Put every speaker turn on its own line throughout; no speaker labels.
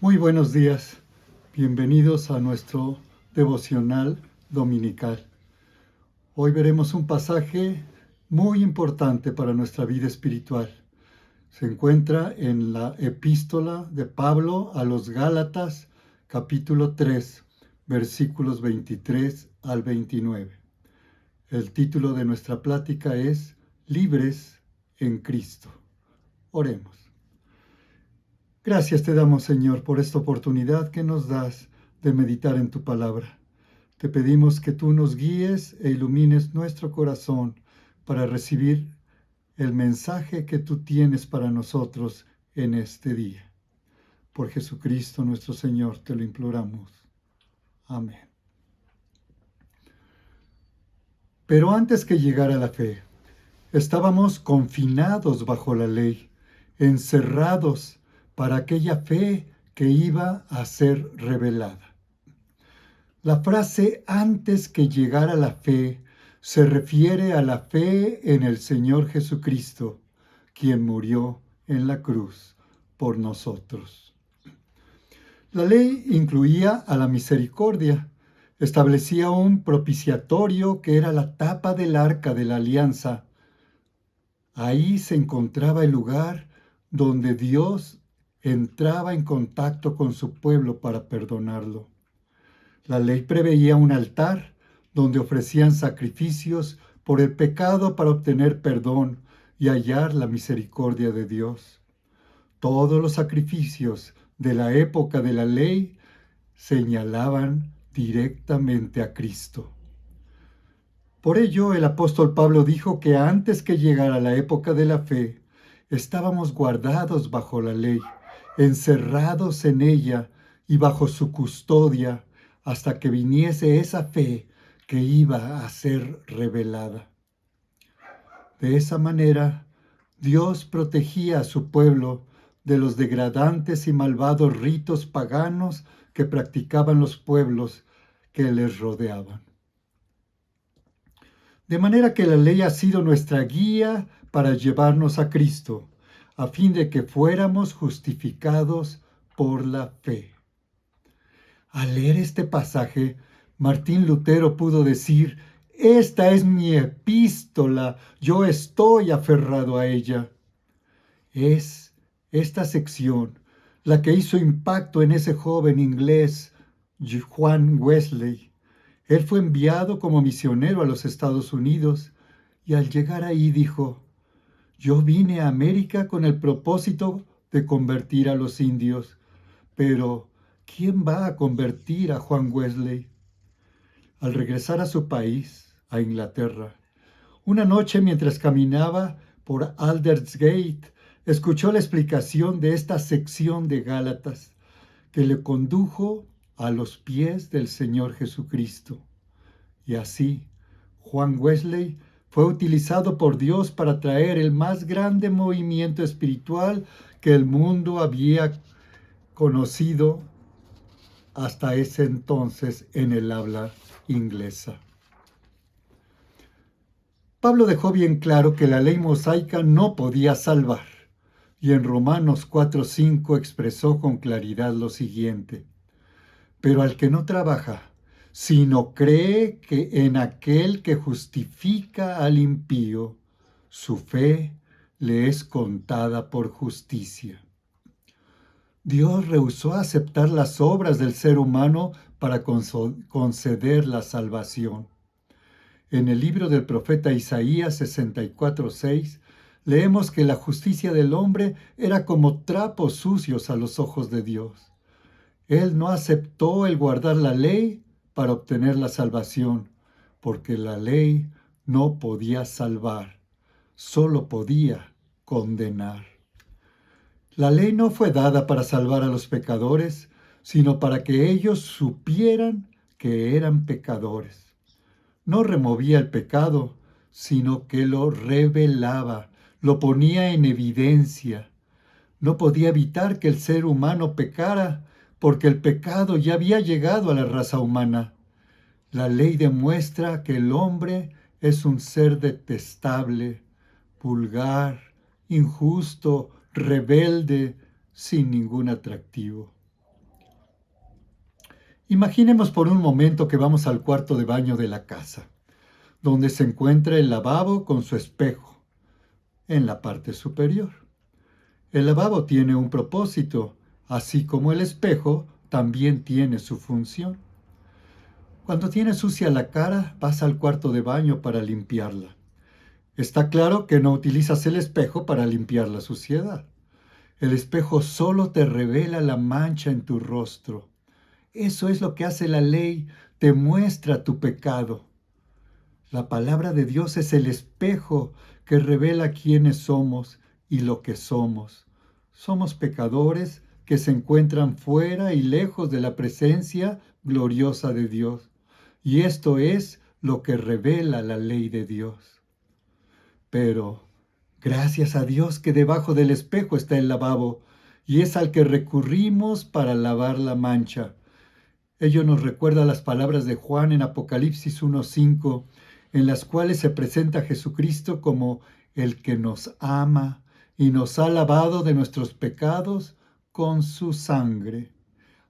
Muy buenos días, bienvenidos a nuestro devocional dominical. Hoy veremos un pasaje muy importante para nuestra vida espiritual. Se encuentra en la epístola de Pablo a los Gálatas, capítulo 3, versículos 23 al 29. El título de nuestra plática es Libres en Cristo. Oremos. Gracias te damos, Señor, por esta oportunidad que nos das de meditar en tu palabra. Te pedimos que tú nos guíes e ilumines nuestro corazón para recibir el mensaje que tú tienes para nosotros en este día. Por Jesucristo nuestro Señor te lo imploramos. Amén. Pero antes que llegara la fe, estábamos confinados bajo la ley, encerrados para aquella fe que iba a ser revelada. La frase antes que llegara la fe se refiere a la fe en el Señor Jesucristo, quien murió en la cruz por nosotros. La ley incluía a la misericordia, establecía un propiciatorio que era la tapa del arca de la alianza. Ahí se encontraba el lugar donde Dios entraba en contacto con su pueblo para perdonarlo. La ley preveía un altar donde ofrecían sacrificios por el pecado para obtener perdón y hallar la misericordia de Dios. Todos los sacrificios de la época de la ley señalaban directamente a Cristo. Por ello, el apóstol Pablo dijo que antes que llegara la época de la fe, estábamos guardados bajo la ley, encerrados en ella y bajo su custodia, hasta que viniese esa fe que iba a ser revelada. De esa manera, Dios protegía a su pueblo de los degradantes y malvados ritos paganos que practicaban los pueblos que les rodeaban. De manera que la ley ha sido nuestra guía para llevarnos a Cristo, a fin de que fuéramos justificados por la fe. Al leer este pasaje, Martín Lutero pudo decir: esta es mi epístola, yo estoy aferrado a ella. Es esta sección la que hizo impacto en ese joven inglés, Juan Wesley. Él fue enviado como misionero a los Estados Unidos y al llegar ahí dijo: yo vine a América con el propósito de convertir a los indios, pero ¿quién va a convertir a Juan Wesley? Al regresar a su país, a Inglaterra, una noche mientras caminaba por Aldersgate, escuchó la explicación de esta sección de Gálatas que le condujo a los pies del Señor Jesucristo. Y así, Juan Wesley fue utilizado por Dios para traer el más grande movimiento espiritual que el mundo había conocido hasta ese entonces en el habla inglesa. Pablo dejó bien claro que la ley mosaica no podía salvar, y en Romanos 4:5 expresó con claridad lo siguiente: pero al que no trabaja, sino cree que en aquel que justifica al impío, su fe le es contada por justicia. Dios rehusó aceptar las obras del ser humano para conceder la salvación. En el libro del profeta Isaías 64:6 leemos que la justicia del hombre era como trapos sucios a los ojos de Dios. Él no aceptó el guardar la ley para obtener la salvación, porque la ley no podía salvar, solo podía condenar. La ley no fue dada para salvar a los pecadores, sino para que ellos supieran que eran pecadores. No removía el pecado, sino que lo revelaba, lo ponía en evidencia. No podía evitar que el ser humano pecara, porque el pecado ya había llegado a la raza humana. La ley demuestra que el hombre es un ser detestable, vulgar, injusto, rebelde, sin ningún atractivo. Imaginemos por un momento que vamos al cuarto de baño de la casa, donde se encuentra el lavabo con su espejo, en la parte superior. El lavabo tiene un propósito, así como el espejo también tiene su función. Cuando tienes sucia la cara, vas al cuarto de baño para limpiarla. Está claro que no utilizas el espejo para limpiar la suciedad. El espejo solo te revela la mancha en tu rostro. Eso es lo que hace la ley, te muestra tu pecado. La palabra de Dios es el espejo que revela quiénes somos y lo que somos. Somos pecadores que se encuentran fuera y lejos de la presencia gloriosa de Dios. Y esto es lo que revela la ley de Dios. Pero gracias a Dios que debajo del espejo está el lavabo y es al que recurrimos para lavar la mancha. Ello nos recuerda las palabras de Juan en Apocalipsis 1:5, en las cuales se presenta a Jesucristo como el que nos ama y nos ha lavado de nuestros pecados con su sangre.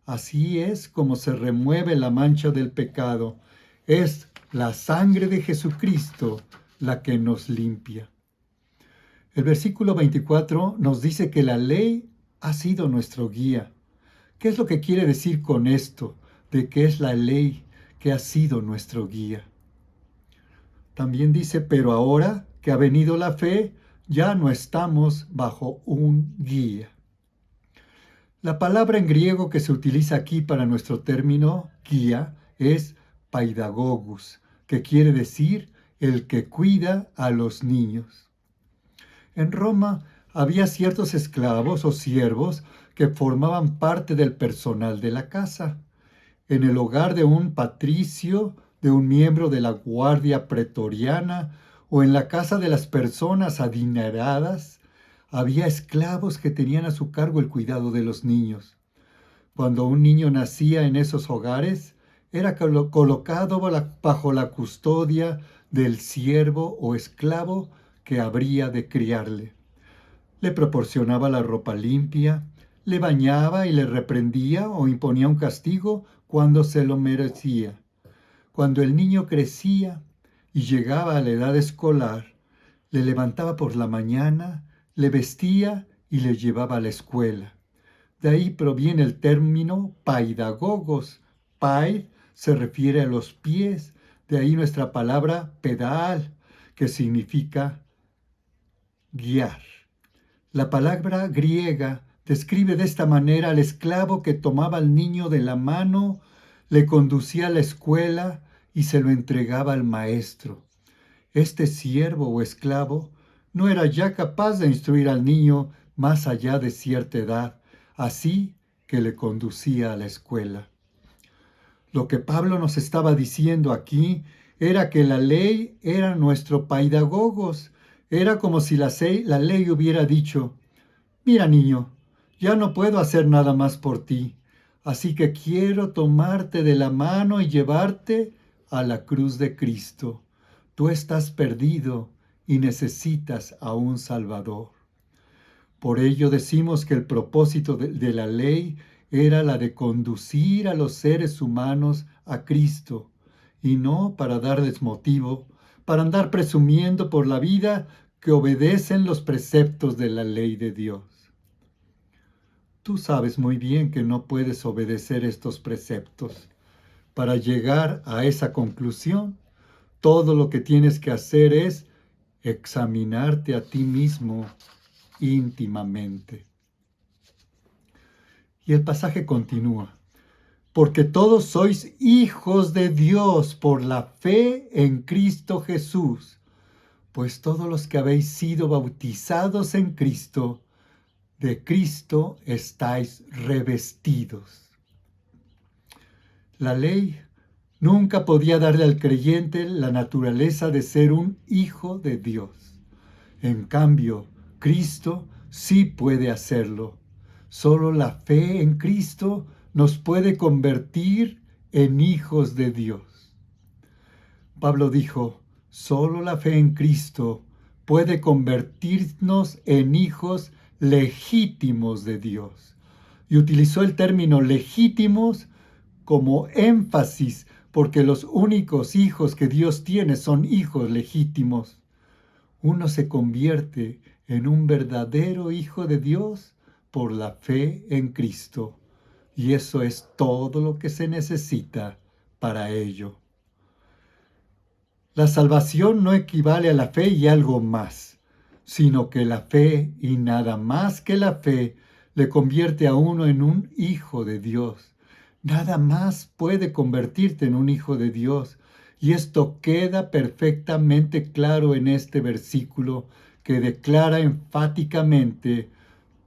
Así es como se remueve la mancha del pecado. Es la sangre de Jesucristo la que nos limpia. El versículo 24 nos dice que la ley ha sido nuestro guía. ¿Qué es lo que quiere decir con esto? De que es la ley que ha sido nuestro guía. También dice, pero ahora que ha venido la fe, ya no estamos bajo un guía. La palabra en griego que se utiliza aquí para nuestro término guía es paidagogus, que quiere decir el que cuida a los niños. En Roma había ciertos esclavos o siervos que formaban parte del personal de la casa. En el hogar de un patricio, de un miembro de la guardia pretoriana o en la casa de las personas adineradas, había esclavos que tenían a su cargo el cuidado de los niños. Cuando un niño nacía en esos hogares, era colocado bajo la custodia del siervo o esclavo que habría de criarle. Le proporcionaba la ropa limpia, le bañaba y le reprendía o imponía un castigo cuando se lo merecía. Cuando el niño crecía y llegaba a la edad escolar, le levantaba por la mañana, le vestía y le llevaba a la escuela. De ahí proviene el término paidagogos. Pai se refiere a los pies, de ahí nuestra palabra pedal, que significa guiar. La palabra griega describe de esta manera al esclavo que tomaba al niño de la mano, le conducía a la escuela y se lo entregaba al maestro. Este siervo o esclavo no era ya capaz de instruir al niño más allá de cierta edad, así que le conducía a la escuela. Lo que Pablo nos estaba diciendo aquí era que la ley era nuestro paidagogos. Era como si la ley hubiera dicho, mira niño, ya no puedo hacer nada más por ti, así que quiero tomarte de la mano y llevarte a la cruz de Cristo. Tú estás perdido y necesitas a un Salvador. Por ello decimos que el propósito de la ley era la de conducir a los seres humanos a Cristo, y no para darles motivo, para andar presumiendo por la vida que obedecen los preceptos de la ley de Dios. Tú sabes muy bien que no puedes obedecer estos preceptos. Para llegar a esa conclusión, todo lo que tienes que hacer es examinarte a ti mismo íntimamente. Y el pasaje continúa. Porque todos sois hijos de Dios por la fe en Cristo Jesús. Pues todos los que habéis sido bautizados en Cristo, de Cristo estáis revestidos. La ley nunca podía darle al creyente la naturaleza de ser un hijo de Dios. En cambio, Cristo sí puede hacerlo. Solo la fe en Cristo nos puede convertir en hijos de Dios. Pablo dijo, solo la fe en Cristo puede convertirnos en hijos legítimos de Dios. Y utilizó el término legítimos como énfasis, porque los únicos hijos que Dios tiene son hijos legítimos. Uno se convierte en un verdadero hijo de Dios por la fe en Cristo. Y eso es todo lo que se necesita para ello. La salvación no equivale a la fe y algo más, sino que la fe y nada más que la fe le convierte a uno en un hijo de Dios. Nada más puede convertirte en un hijo de Dios. Y esto queda perfectamente claro en este versículo que declara enfáticamente: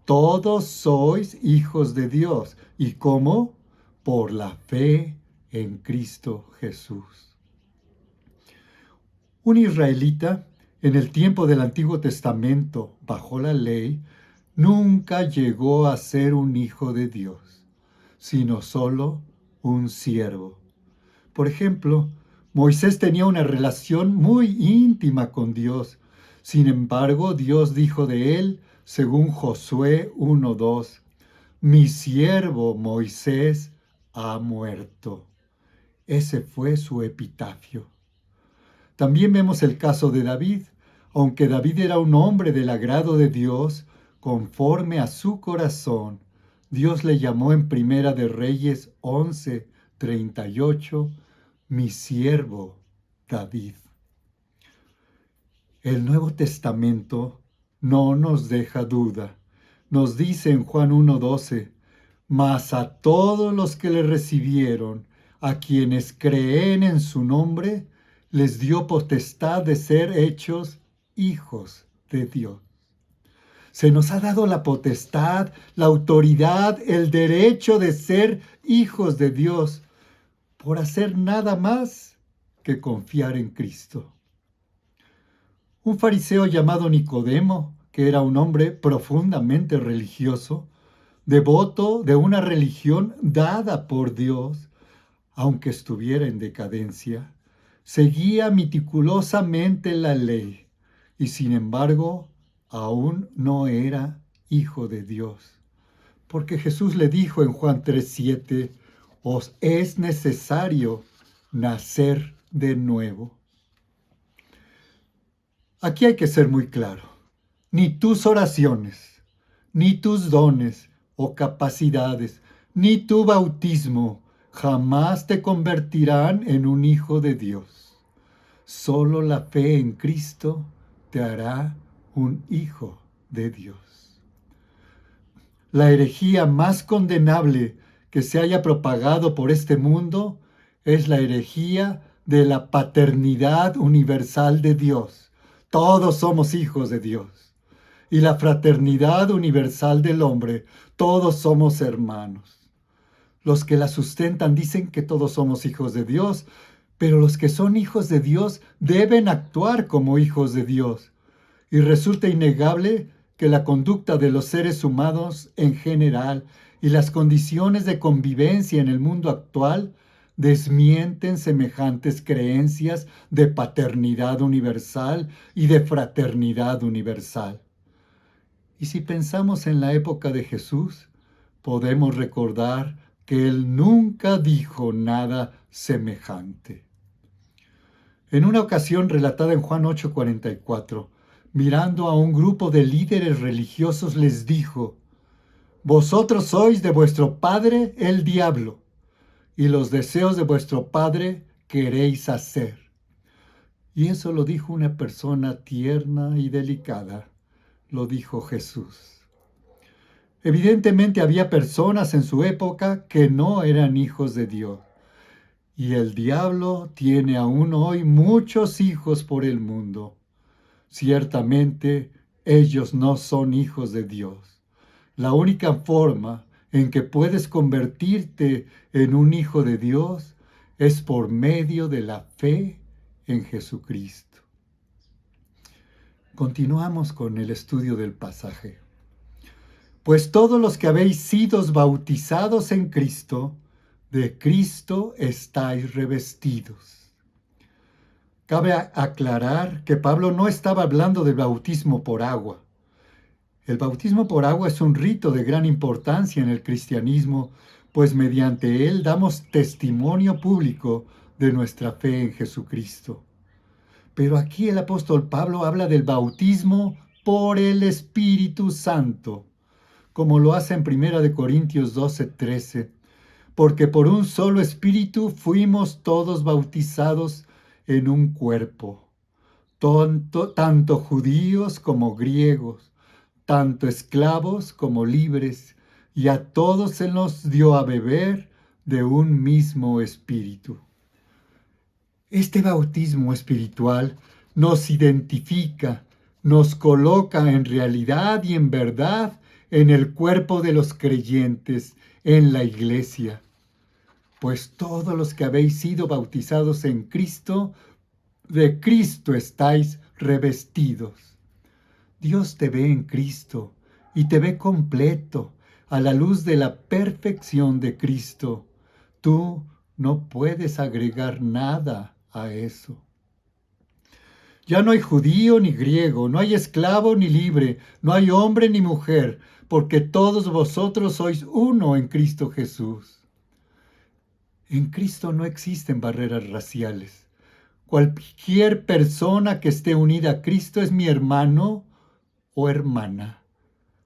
todos sois hijos de Dios. ¿Y cómo? Por la fe en Cristo Jesús. Un israelita en el tiempo del Antiguo Testamento, bajo la ley, nunca llegó a ser un hijo de Dios, sino solo un siervo. Por ejemplo, Moisés tenía una relación muy íntima con Dios. Sin embargo, Dios dijo de él, según Josué 1:2, mi siervo Moisés ha muerto. Ese fue su epitafio. También vemos el caso de David. Aunque David era un hombre del agrado de Dios, conforme a su corazón, Dios le llamó en Primera de Reyes 11:38, mi siervo David. El Nuevo Testamento no nos deja duda. Nos dice en Juan 1:12, mas a todos los que le recibieron, a quienes creen en su nombre, les dio potestad de ser hechos hijos de Dios. Se nos ha dado la potestad, la autoridad, el derecho de ser hijos de Dios por hacer nada más que confiar en Cristo. Un fariseo llamado Nicodemo, que era un hombre profundamente religioso, devoto de una religión dada por Dios, aunque estuviera en decadencia, seguía meticulosamente la ley y sin embargo aún no era hijo de Dios. Porque Jesús le dijo en Juan 3:7, os es necesario nacer de nuevo. Aquí hay que ser muy claro. Ni tus oraciones, ni tus dones o capacidades, ni tu bautismo jamás te convertirán en un hijo de Dios. Solo la fe en Cristo te hará un hijo de Dios. La herejía más condenable que se haya propagado por este mundo es la herejía de la paternidad universal de Dios. Todos somos hijos de Dios. Y la fraternidad universal del hombre. Todos somos hermanos. Los que la sustentan dicen que todos somos hijos de Dios, pero los que son hijos de Dios deben actuar como hijos de Dios. Y resulta innegable que la conducta de los seres humanos en general y las condiciones de convivencia en el mundo actual desmienten semejantes creencias de paternidad universal y de fraternidad universal. Y si pensamos en la época de Jesús, podemos recordar que Él nunca dijo nada semejante. En una ocasión relatada en Juan 8:44, mirando a un grupo de líderes religiosos les dijo, vosotros sois de vuestro padre el diablo, y los deseos de vuestro padre queréis hacer. Y eso lo dijo una persona tierna y delicada, lo dijo Jesús. Evidentemente había personas en su época que no eran hijos de Dios. Y el diablo tiene aún hoy muchos hijos por el mundo. Ciertamente, ellos no son hijos de Dios. La única forma en que puedes convertirte en un hijo de Dios es por medio de la fe en Jesucristo. Continuamos con el estudio del pasaje. Pues todos los que habéis sido bautizados en Cristo, de Cristo estáis revestidos. Cabe aclarar que Pablo no estaba hablando del bautismo por agua. El bautismo por agua es un rito de gran importancia en el cristianismo pues mediante él damos testimonio público de nuestra fe en Jesucristo. Pero aquí el apóstol Pablo habla del bautismo por el Espíritu Santo, como lo hace en 1 Corintios 12:13, porque por un solo Espíritu fuimos todos bautizados en un cuerpo, tanto judíos como griegos, tanto esclavos como libres, y a todos se nos dio a beber de un mismo Espíritu. Este bautismo espiritual nos identifica, nos coloca en realidad y en verdad en el cuerpo de los creyentes, en la iglesia. Pues todos los que habéis sido bautizados en Cristo, de Cristo estáis revestidos. Dios te ve en Cristo y te ve completo a la luz de la perfección de Cristo. Tú no puedes agregar nada a eso. Ya no hay judío ni griego, no hay esclavo ni libre, no hay hombre ni mujer, porque todos vosotros sois uno en Cristo Jesús. En Cristo no existen barreras raciales. Cualquier persona que esté unida a Cristo es mi hermano o hermana.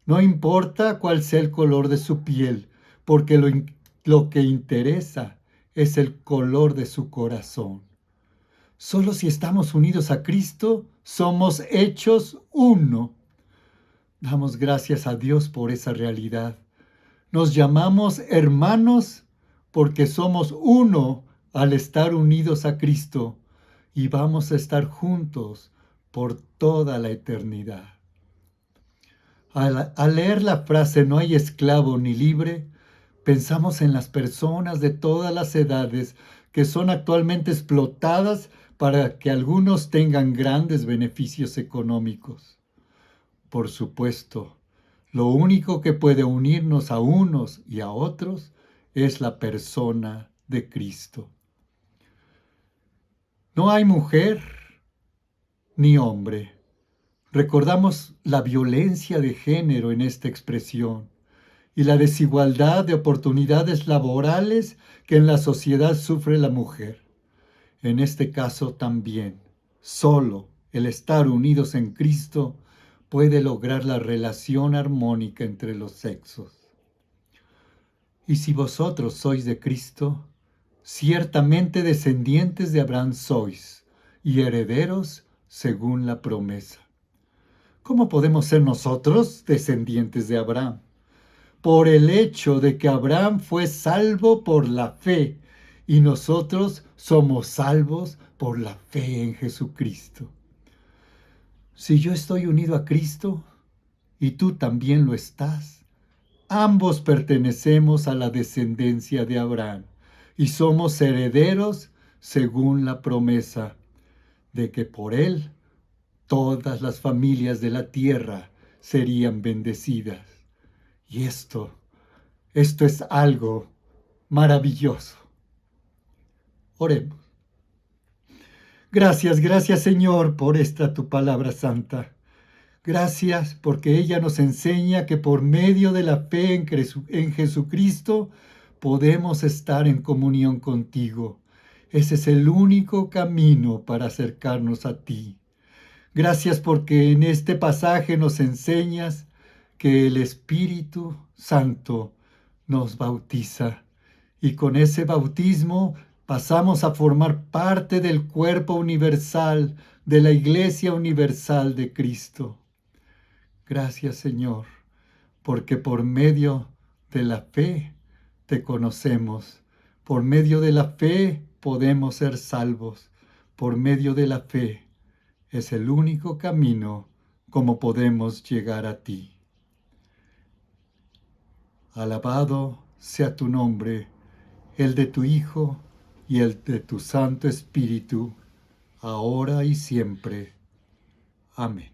No importa cuál sea el color de su piel, porque lo que interesa es el color de su corazón. Solo si estamos unidos a Cristo, somos hechos uno. Damos gracias a Dios por esa realidad. Nos llamamos hermanos porque somos uno al estar unidos a Cristo y vamos a estar juntos por toda la eternidad. Al leer la frase no hay esclavo ni libre, pensamos en las personas de todas las edades que son actualmente explotadas para que algunos tengan grandes beneficios económicos. Por supuesto, lo único que puede unirnos a unos y a otros es la persona de Cristo. No hay mujer ni hombre. Recordamos la violencia de género en esta expresión y la desigualdad de oportunidades laborales que en la sociedad sufre la mujer. En este caso también, solo el estar unidos en Cristo puede lograr la relación armónica entre los sexos. Y si vosotros sois de Cristo, ciertamente descendientes de Abraham sois, y herederos según la promesa. ¿Cómo podemos ser nosotros descendientes de Abraham? Por el hecho de que Abraham fue salvo por la fe, y nosotros somos salvos por la fe en Jesucristo. Si yo estoy unido a Cristo, y tú también lo estás, ambos pertenecemos a la descendencia de Abraham, y somos herederos según la promesa de que por él todas las familias de la tierra serían bendecidas. Y esto es algo maravilloso. Oremos. Gracias Señor por esta tu palabra santa. Gracias porque ella nos enseña que por medio de la fe en Jesucristo podemos estar en comunión contigo. Ese es el único camino para acercarnos a ti. Gracias porque en este pasaje nos enseñas que el Espíritu Santo nos bautiza y con ese bautismo pasamos a formar parte del cuerpo universal, de la Iglesia universal de Cristo. Gracias, Señor, porque por medio de la fe te conocemos. Por medio de la fe podemos ser salvos. Por medio de la fe es el único camino como podemos llegar a ti. Alabado sea tu nombre, el de tu Hijo y el de tu Santo Espíritu, ahora y siempre. Amén.